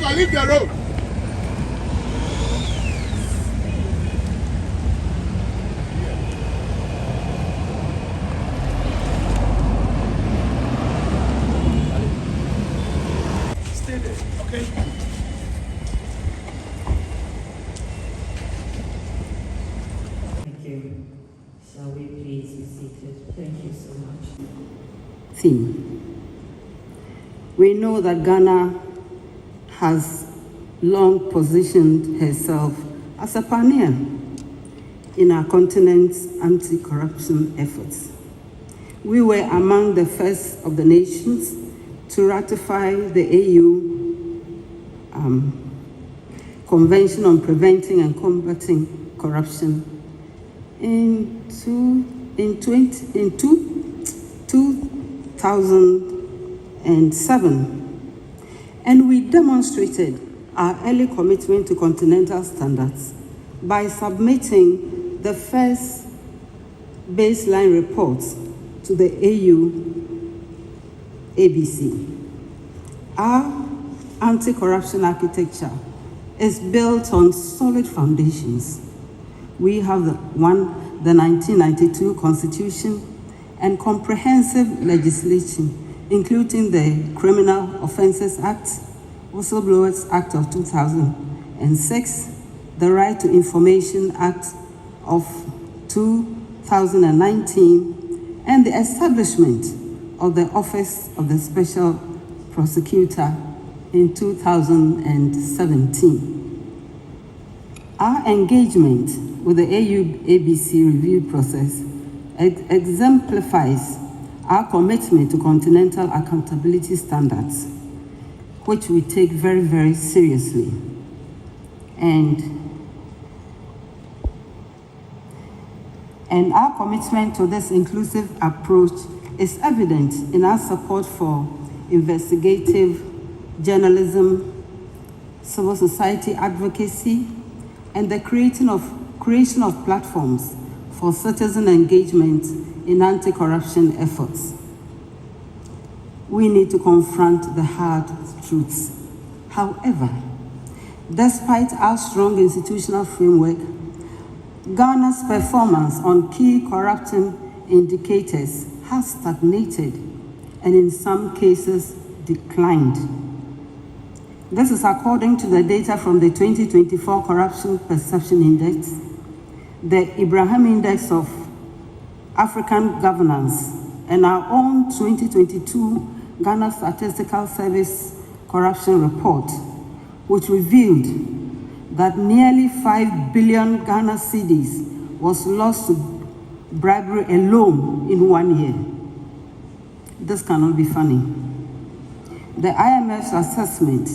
driver, leave the road. Stay there, okay? Thank you. Shall we please be seated? Thank you so much. Theme. We know that Ghana has long positioned herself as a pioneer in our continent's anti-corruption efforts. We were among the first of the nations to ratify the AU Convention on Preventing and Combating Corruption in 2007, and we demonstrated our early commitment to continental standards by submitting the first baseline reports to the AU ABC. Our anti-corruption architecture is built on solid foundations. We have the 1992 Constitution and comprehensive legislation, including the Criminal Offences Act, Whistleblowers Act of 2006, the Right to Information Act of 2019, and the establishment of the Office of the Special Prosecutor in 2017. Our engagement with the AU-ABC review process exemplifies our commitment to continental accountability standards, which we take very, very seriously. And our commitment to this inclusive approach is evident in our support for investigative journalism, civil society advocacy, and the creation of platforms for citizen engagement in anti-corruption efforts. We need to confront the hard truths. However, despite our strong institutional framework, Ghana's performance on key corruption indicators has stagnated and in some cases declined. This is according to the data from the 2024 Corruption Perception Index, the Ibrahim Index of African Governance, and our own 2022 Ghana Statistical Service Corruption Report, which revealed that nearly 5 billion Ghana cedis was lost to bribery alone in 1 year. This cannot be funny. The IMF's assessment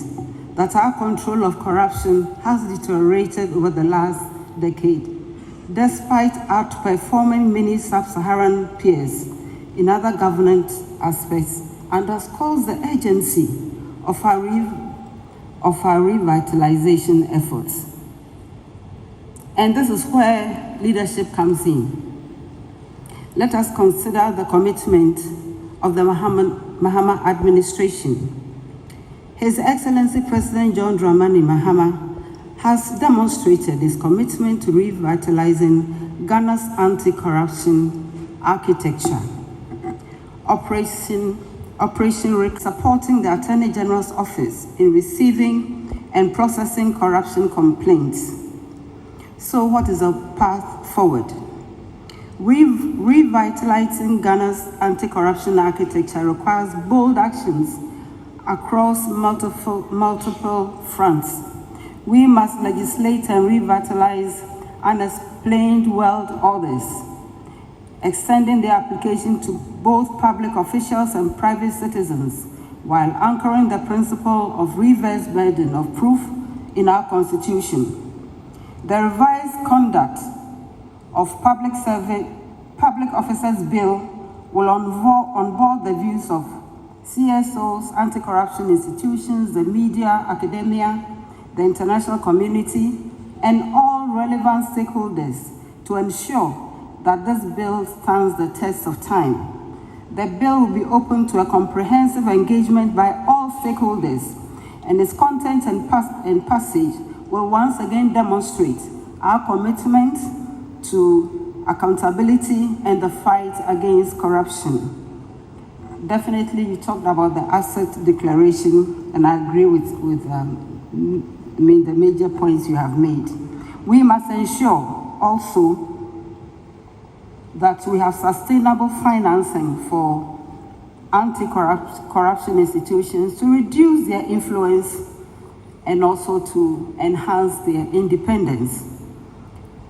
that our control of corruption has deteriorated over the last decade, despite outperforming many sub-Saharan peers in other governance aspects, underscores the urgency of our revitalization efforts. And this is where leadership comes in. Let us consider the commitment of the Mahama administration. His Excellency President John Dramani Mahama has demonstrated his commitment to revitalizing Ghana's anti-corruption architecture. Operation RIC supporting the Attorney General's office in receiving and processing corruption complaints. So what is the path forward? Revitalizing Ghana's anti-corruption architecture requires bold actions across multiple fronts. We must legislate and revitalize unexplained world orders, extending their application to both public officials and private citizens, while anchoring the principle of reverse burden of proof in our Constitution. The revised Conduct of Public Officers Bill will onboard the views of CSOs, anti-corruption institutions, the media, academia, the international community, and all relevant stakeholders to ensure that this bill stands the test of time. The bill will be open to a comprehensive engagement by all stakeholders and its content and passage will once again demonstrate our commitment to accountability and the fight against corruption. Definitely, you talked about the asset declaration, and I agree with the major points you have made. We must ensure also that we have sustainable financing for anti-corruption institutions to reduce their influence and also to enhance their independence.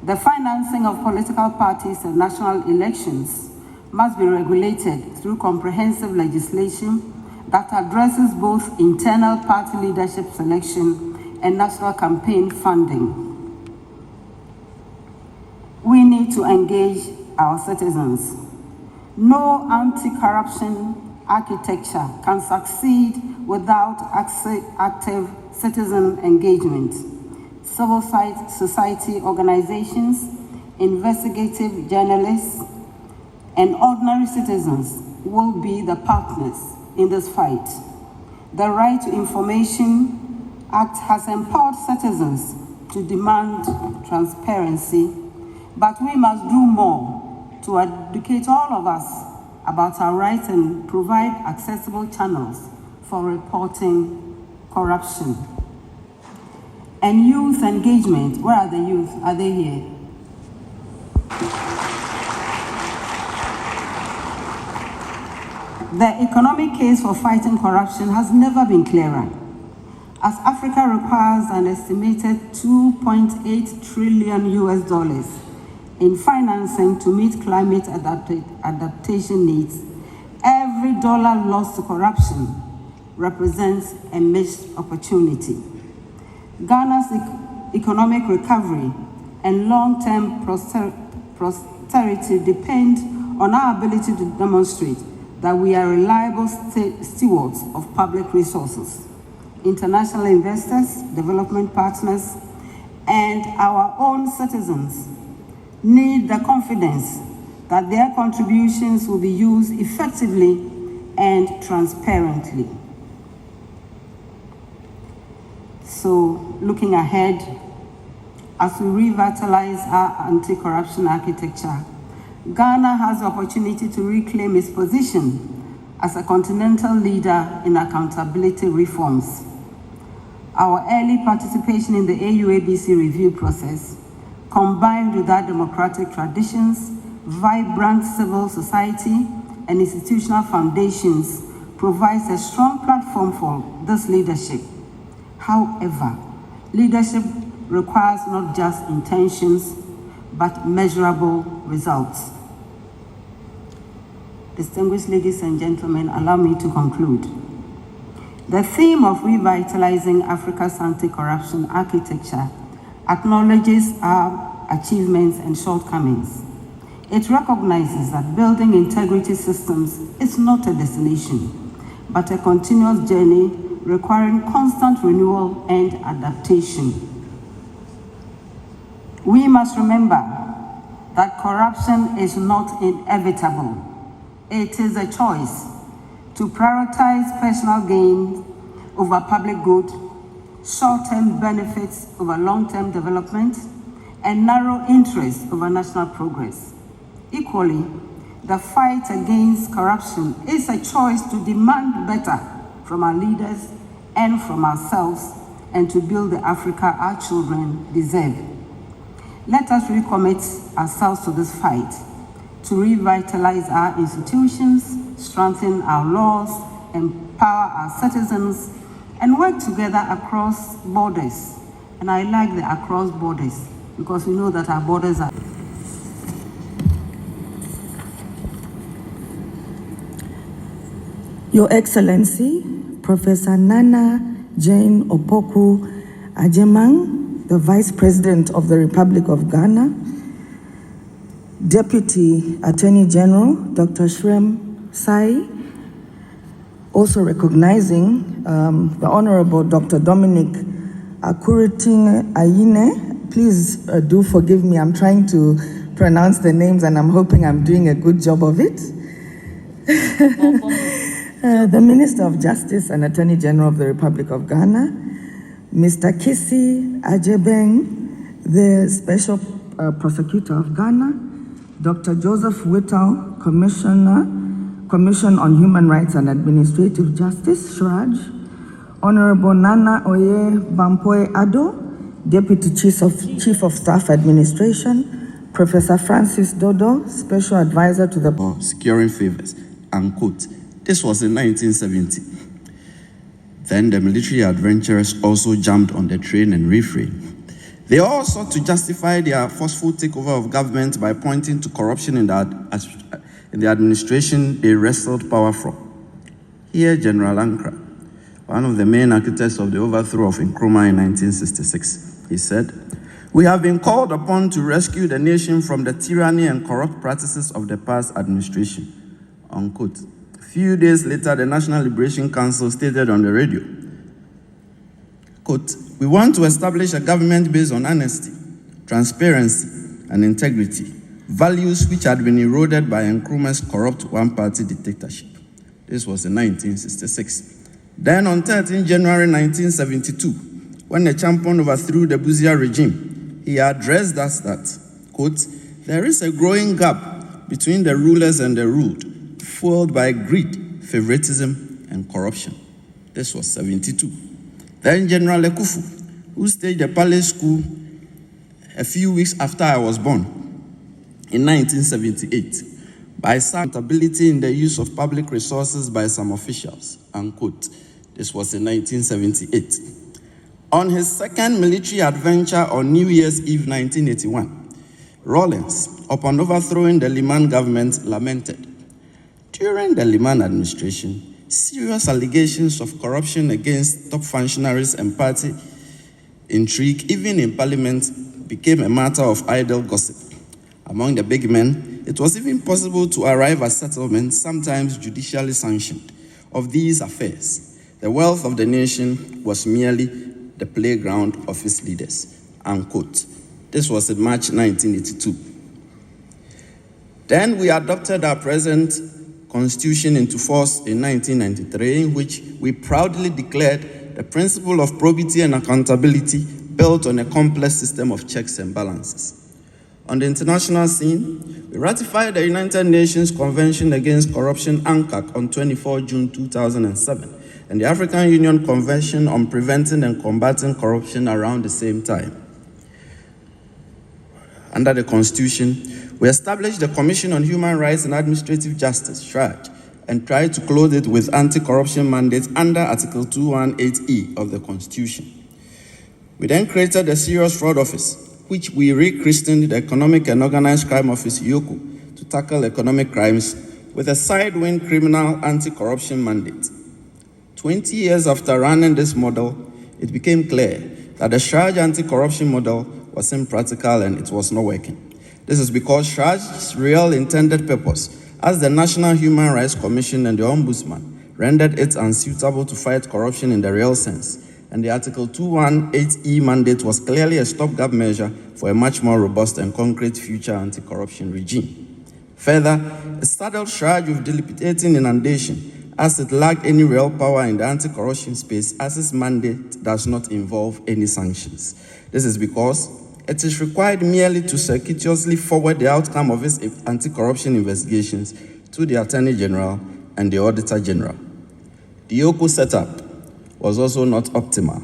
The financing of political parties and national elections must be regulated through comprehensive legislation that addresses both internal party leadership selection and national campaign funding. We need to engage our citizens. No anti-corruption architecture can succeed without active citizen engagement. Civil society organizations, investigative journalists, and ordinary citizens will be the partners in this fight. The Right to Information Act has empowered citizens to demand transparency, but we must do more to educate all of us about our rights and provide accessible channels for reporting corruption. And youth engagement, where are the youth? Are they here? The economic case for fighting corruption has never been clearer, as Africa requires an estimated $2.8 trillion in financing to meet climate adaptation needs. Every dollar lost to corruption represents a missed opportunity. Ghana's economic recovery and long-term prosperity depend on our ability to demonstrate that we are reliable stewards of public resources. International investors, development partners, and our own citizens need the confidence that their contributions will be used effectively and transparently. So, looking ahead, as we revitalize our anti-corruption architecture, Ghana has the opportunity to reclaim its position as a continental leader in accountability reforms. Our early participation in the AUABC review process, combined with our democratic traditions, vibrant civil society, and institutional foundations, provides a strong platform for this leadership. However, leadership requires not just intentions, but measurable results. Distinguished ladies and gentlemen, allow me to conclude. The theme of revitalizing Africa's anti-corruption architecture acknowledges our achievements and shortcomings. It recognizes that building integrity systems is not a destination, but a continuous journey requiring constant renewal and adaptation. We must remember that corruption is not inevitable. It is a choice to prioritize personal gain over public good, short-term benefits over long-term development, and narrow interests over national progress. Equally, the fight against corruption is a choice to demand better from our leaders and from ourselves, and to build the Africa our children deserve. Let us recommit ourselves to this fight, to revitalize our institutions, strengthen our laws, empower our citizens, and work together across borders. And I like the across borders, because we know that our borders are... Your Excellency, Professor Naana Jane Ajemang, the Vice President of the Republic of Ghana, Deputy Attorney General, Dr. Shrem Sai, also recognizing the Honorable Dr. Dominic Akuriting Ayine. Please do forgive me, I'm trying to pronounce the names and I'm hoping I'm doing a good job of it. The Minister of Justice and Attorney General of the Republic of Ghana, Mr. Kisi Ajebeng, the Special Prosecutor of Ghana, Dr. Joseph Whittle, Commission on Human Rights and Administrative Justice, SHRAJ, Honorable Nana Oye Bampoe Addo, Deputy Chief of Staff Administration, Professor Francis Dodo, Special Advisor to the securing favors, unquote. This was in 1970. Then the military adventurers also jumped on the train and refrained. They all sought to justify their forceful takeover of government by pointing to corruption in the administration they wrestled power from. Here, General Ankara, one of the main architects of the overthrow of Nkrumah in 1966, he said, "We have been called upon to rescue the nation from the tyranny and corrupt practices of the past administration," unquote. A few days later, the National Liberation Council stated on the radio, quote, "We want to establish a government based on honesty, transparency, and integrity, values which had been eroded by Nkrumah's corrupt one-party dictatorship." This was in 1966. Then on 13 January 1972, when the champion overthrew the Buzia regime, he addressed us that, quote, "There is a growing gap between the rulers and the ruled, fueled by greed, favoritism, and corruption." This was 72. Then General Ekufu, who staged the palace coup a few weeks after I was born, in 1978, by some accountability in the use of public resources by some officials, unquote. This was in 1978. On his second military adventure on New Year's Eve 1981, Rawlings, upon overthrowing the Liman government, lamented, "During the Liman administration, serious allegations of corruption against top functionaries and party intrigue, even in parliament, became a matter of idle gossip. Among the big men, it was even possible to arrive at settlements, sometimes judicially sanctioned, of these affairs. The wealth of the nation was merely the playground of its leaders," unquote. This was in March 1982. Then we adopted our present Constitution into force in 1993, in which we proudly declared the principle of probity and accountability built on a complex system of checks and balances. On the international scene, we ratified the United Nations Convention Against Corruption, UNCAC, on 24 June 2007, and the African Union Convention on Preventing and Combating Corruption around the same time. Under the Constitution, we established the Commission on Human Rights and Administrative Justice, SHRAJ, and tried to clothe it with anti-corruption mandates under Article 218E of the Constitution. We then created the Serious Fraud Office, which we rechristened the Economic and Organized Crime Office, EOCO, to tackle economic crimes with a sidewind criminal anti-corruption mandate. 20 years after running this model, it became clear that the SHRAJ anti-corruption model was impractical and it was not working. This is because SHRAJ's real intended purpose, as the National Human Rights Commission and the Ombudsman, rendered it unsuitable to fight corruption in the real sense, and the Article 218E mandate was clearly a stopgap measure for a much more robust and concrete future anti-corruption regime. Further, it saddled SHRAJ with dilapidating inundation, as it lacked any real power in the anti-corruption space, as its mandate does not involve any sanctions. This is because it is required merely to circuitously forward the outcome of its anti-corruption investigations to the Attorney General and the Auditor General. The EOCO setup was also not optimal.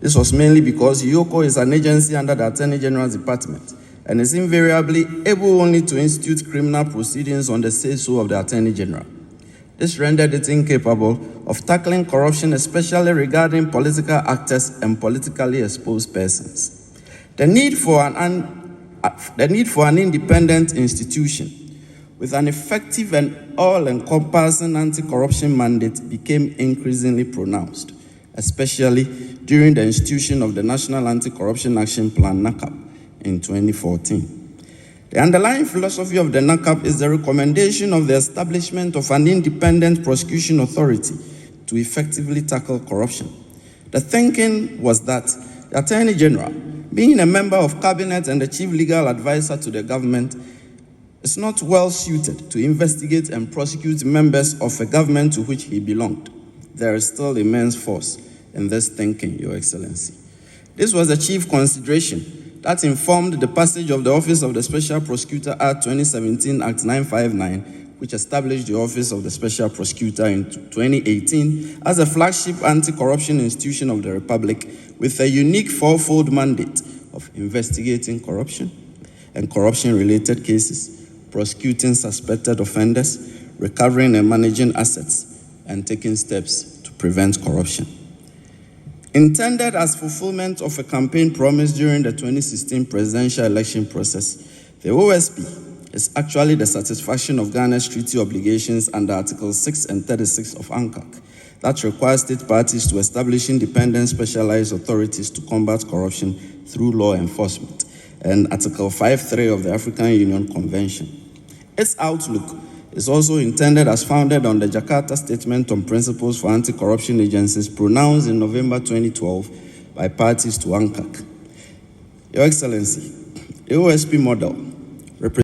This was mainly because EOCO is an agency under the Attorney General's department and is invariably able only to institute criminal proceedings on the say-so of the Attorney General. This rendered it incapable of tackling corruption, especially regarding political actors and politically exposed persons. The need for an independent institution with an effective and all-encompassing anti-corruption mandate became increasingly pronounced, especially during the institution of the National Anti-Corruption Action Plan, NACAP, in 2014. The underlying philosophy of the NACAP is the recommendation of the establishment of an independent prosecution authority to effectively tackle corruption. The thinking was that the Attorney General, being a member of Cabinet and the chief legal advisor to the government, is not well suited to investigate and prosecute members of a government to which he belonged. There is still immense force in this thinking, Your Excellency. This was the chief consideration that informed the passage of the Office of the Special Prosecutor Act 2017 Act 959, which established the Office of the Special Prosecutor in 2018 as a flagship anti-corruption institution of the Republic with a unique fourfold mandate of investigating corruption and corruption-related cases, prosecuting suspected offenders, recovering and managing assets, and taking steps to prevent corruption. Intended as fulfillment of a campaign promise during the 2016 presidential election process, the OSP is actually the satisfaction of Ghana's treaty obligations under Articles 6 and 36 of ANCAC that requires state parties to establish independent specialized authorities to combat corruption through law enforcement, and Article 5.3 of the African Union Convention. Its outlook is also intended as founded on the Jakarta Statement on Principles for Anti-Corruption Agencies pronounced in November 2012 by parties to ANCAC. Your Excellency, the OSP model